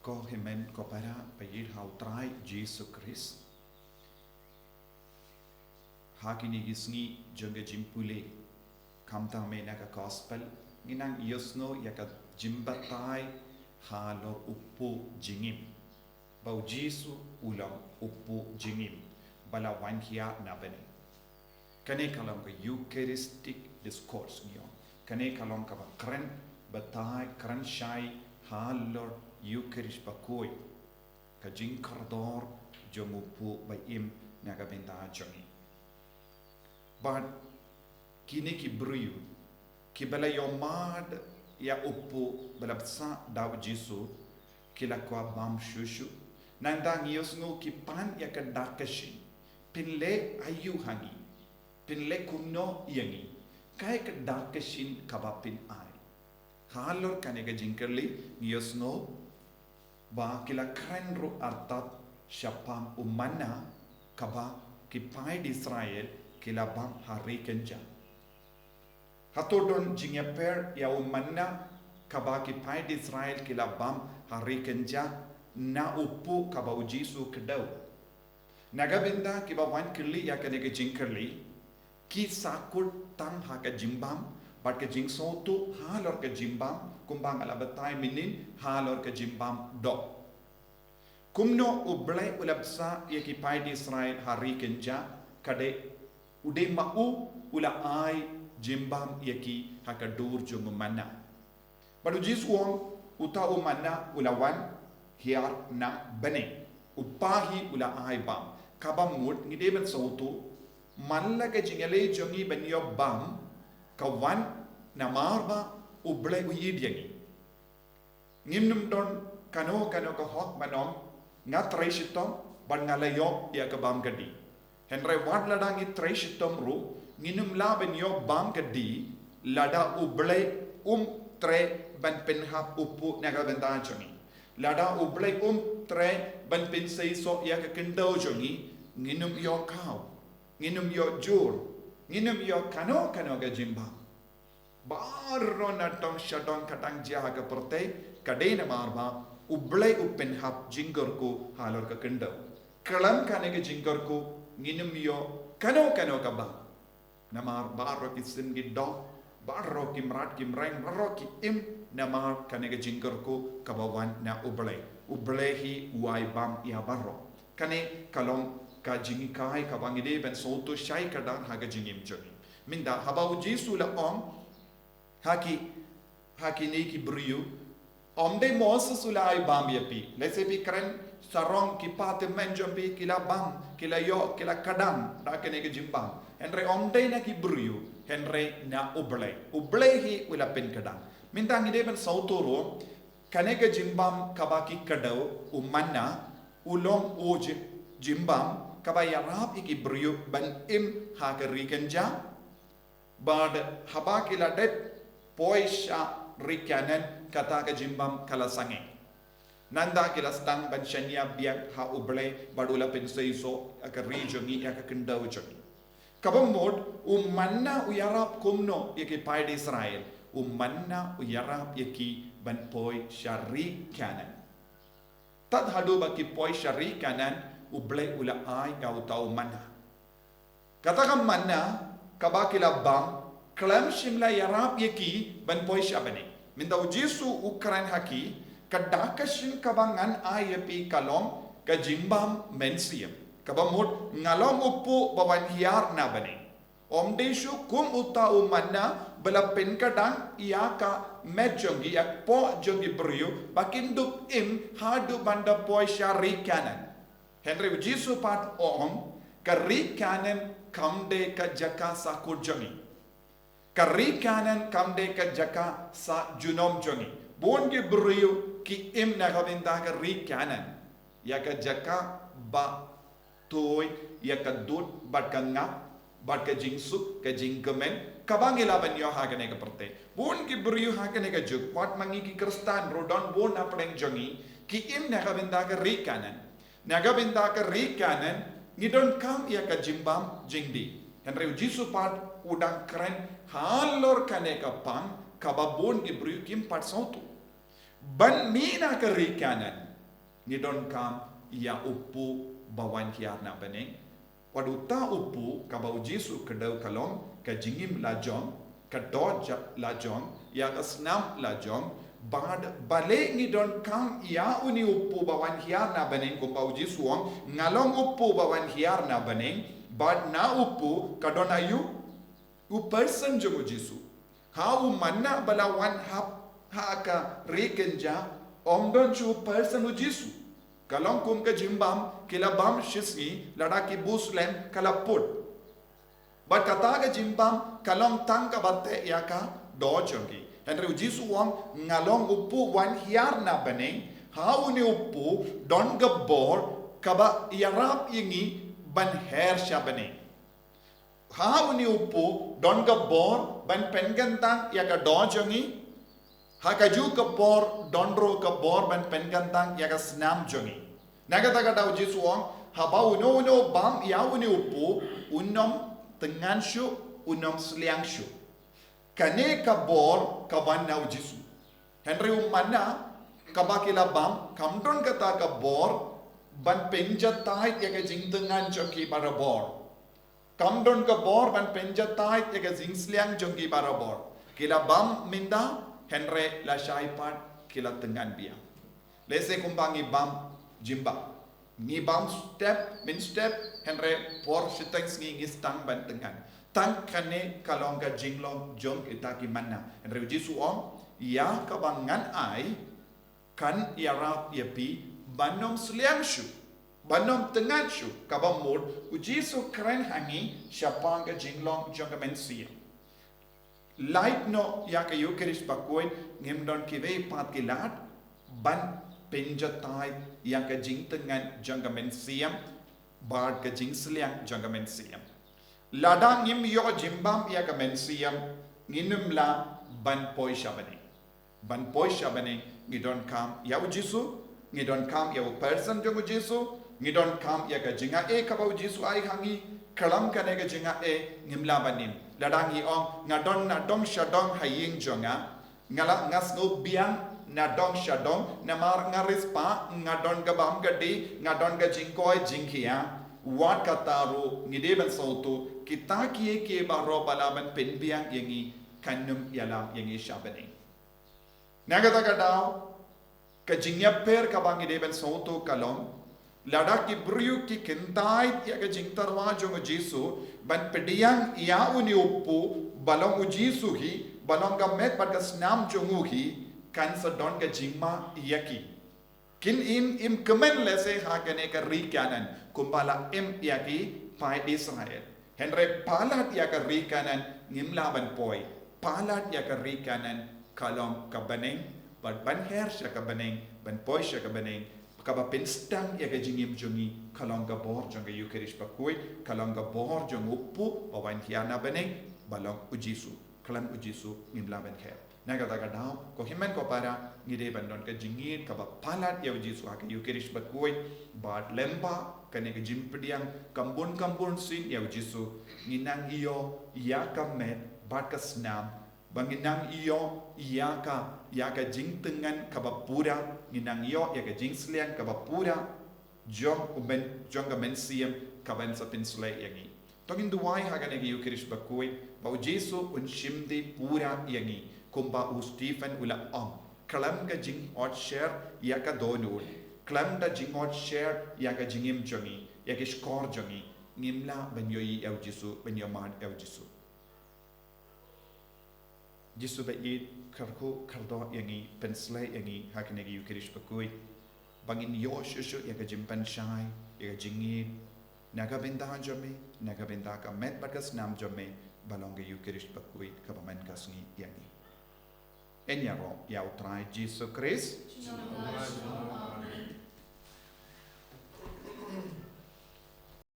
ko himen ko para payir hautrai Jesus Christ hakini gisni jonga jimpule kamta me naga gospel nginang yosno yaka jimbatai halor upu jingim bau Jesu ulam upu jingim bala wanhia nabene kane kalong ka Eucharistic discourse ngiyon kane kalong ka kren batai kren shai halor Eucharist bakoi ka jingkardor jomupu Baim naga benda jongi but kini ki Briew ki bala yomad ya upu bala bsa daw Jesu kila kwa bam shushu nandang yosngu ki pan ya kadakashin pinle ayu hangi pinle kumno yangi kay kadakashin kabapin ay halor kanega jinkerli yosno ba kila krenro artat syapam umana kaba ki pai di Israel kila bam hari kenja Hato don jingeper ya Manna kaba ki pai di Israel kila bam hari kenja na upu kaba Jesu kedau nagabenda kiba wan kirli ya kanega jinkerli ki sakut tang ha ka jimbam bat ka jingso tu halor ka jimbam kumbang ala batai minin halor ka jimbam do kumno ublai ulabsa ya ki pai di Israel hari kenja kade ude mau ula ai jimbam yaki hakadur jung Manna badu jiswong uta Manna ulawan hiar na bane upahi ula ai bam kabam mut ngide ben sautu malla ke jingale jongi ben yo bam kawan na marba ublai uyid yangi ngimnum don kano ka hok manom ngatrai shitom ban ngalayo ya ka bam gadi Hynrei wat ladang i treshitom ru nginum la ben yo bam kadi lada ublai tre ban penhap upu naga benda jongi lada ublai tre ban pen sei so ya ka kendo jongi nginum yo kau nginum yo jur nginum yo kano ga jimba barro na tong shadong katang jaha ka porte kadena marba ublai penhap jingorku halor ka kendo kalam kanega jingorku nginum yo kano ka ba namar baro ki sin gi do baro ki mrat ki mreng baro ki im namar kanega jingkorku kabawan na ublai hi wai bam ya baro kane kalong ka jingi kai ka bangide ben soto shai kadan haga jingim jogi minda habau Jesu la haki ne ki Briew omde Moses ulai bam yapi lesepi kren sarong ki pate menjombi kila bam kila yo kila kadam da kene ke jimbam Hynrei omde na ki Briew Hynrei na ublai hi ula pen kadam mintang ide ben sautoro kane ke jimbam kabaki kadau Manna ulong oje jimbam kabaya rap iki Briew ban im ha ke rikenja bad haba kila det poisha rikanen kata ke jimbam kala sange nanda kila stang ban shanya biak ha ublai badula pen seiso aka regioni aka kendau jogi kabam mod Manna uyarap kumno yaki pai di Israel Manna uyarap yaki ban poi syari kanan tad hadu baki poi syari kanan ublai ula ai kau tau Manna katakan Manna kabakila bam klam shimla yarap yaki ban poi syabane mindau Jesu ukran haki kadakashin kabangan ayapi kalom ka jimbam mensiam kabamut ngalom upu bawan hiar na bane omdeshu kum uta Manna bala penkadang iaka medjongi ak po jongi Briew bakinduk im hadu banda poi syari kanan Hynrei Jesu pat kari kanan kamde ka jaka sakur jongi kari kanan kamde ka jaka sa junom jongi bonge Briew ki im na kabinda kari kanan ya ka jaka ba toy ya ka dut bat ka ngap bat ka jingsuk ka jingkemen kabangila ban yo hagane ka perte bonge Briew hagane ka juk pat mangi ki kristan rodon bon na pleng jongi ki im na kabinda kari kanan nagabinda ka rikanan ngidon kam ya ka jimbam jingdi Hynrei Jesu pat udang keren halor kane ka pang kababon ki Briew kim pat sautu ban mina ka rikanan ngidon kam ia upu bawan hiar na beneng wadu ta upu ka bau Jesu kedau kalong ka jingim lajong ka doj lajong ya ka snam lajong bad bale ngidon kam ia uni upu bawan hiar na beneng ko bau Jesu ngalong upu bawan hiar na beneng bad na upu kadon ayu u person jogo Jesu ha u manna balawan ha ka rekenja don chu person u Jesu kalong kum ka jimbam kila bam shisni lada ki buslem kala put but kata ka jimbam kalong tang ka batte ya ka dojongi Hynrei Jesu ngalong upu wan hiar na beneng ha uni upu don gabor kaba yarap ingi ban her sya beneng ha uni upu don gabor ban pengantang ya ka dojongi ha kaju kapor donro kapor ban pengantang ya ka snam jongi naga taga dau Jesu ha ba uno bam ya uni upu unom tengan syu unom sliang syu kane kabor kaban nau Jesu Hynrei Manna kabakila bam kamdon kata kabor ban penjatai ya ka jingtengan joki barabor kamdon kabor ban penjatai ya ka jingsliang joki barabor kila bam minda Hynrei la syaipat kila tengan biang lese kumbangi bam jimba ni bam step min step Hynrei por sitang ngi ngistang ban tengan tang kane kalong ka jinglong jong itaki Manna Hynrei Jesu ya kabangan ai kan yarap yapi banom sliang shu banom tengan shu kabamur u Jesu kren hangi siapa ka jinglong jong ka mensia light no ya ka Eucharist pakoin ngimdon kive pat kilat ban penjatai yang ka jing tengan jong ka mensia bar ka jing sliang jong ka mensia ladang ngim yo jimbam ya ka mensia nginum la ban poi shabane ngidon kam ya u Jesu ngidon kam ya u person jong u Jesu ngidon kam ya ka jinga ka bau Jesu ai hangi kalam ka ne ka jinga ngimla banim ladang i ngadon na dong shadong haying jonga ngala ngas no biang na dong shadong na mar ngaris pa ngadon ga bam gadi ngadon ga jingkoi jingkia wat kataru ngideben sautu kita kie ke baro balaban penbiang yangi kanum yalam yangi shabane nagata kadao ka jingya per ka bang ngideben sautu kalom lada ki Briew ki kentai ya ka jingtarwa jong Jesu ban pediang ia uni upu balong u Jesu hi balong ka met bat ka snam jongu hi kan sa don ka jingma yaki kin im kemen lese ha kane ka rikanan kumbala yaki pai Israel Hynrei palat ya ka rikanan ngimlaban poi palat ya ka rikanan kalom ka baneng ban her sya ka baneng ban poi sya ka baneng kaba penstang ya ka jingim jongi kalong ka bor jong ka Eucharist pakoi kalong ka bor jong upu bawan hiana baneng balong u Jesu kalam u Jesu ngimlaban her naga taga dau ko himen ko para ngide bandon ka jingit ka ba palat ya u Jesu ka Eucharist pakoi bad lemba kane ka jimpediang kambun sin ya u Jesu nginang iyo ya ka met bad ka snam banginang iyo ya ka jing tengan kabapura nginang iyo ya ka jing sliang kabapura jong ka mensiam kaban sa pinsle yangi tongin duwai ha gane Eucharist bakoi bau Jesu un shimdi pura yangi kumba u Stephen ula kalam ka jing hot share ya ka donul kalam da jing hot share ya ka jingim jongi ya ka skor jongi ngimla banyoi el Jesu banyomad el Jesu Jesu ba yid karko kardo yangi pensle yangi hakinegi Eucharist bakoi bangin yo shushu ya ka jimpan shai ya ka jingit naga benda jome naga benda ka met bagas nam jome balong ge Eucharist bakoi ka baman kasni yangi enyaro ya utrai Jesus Christ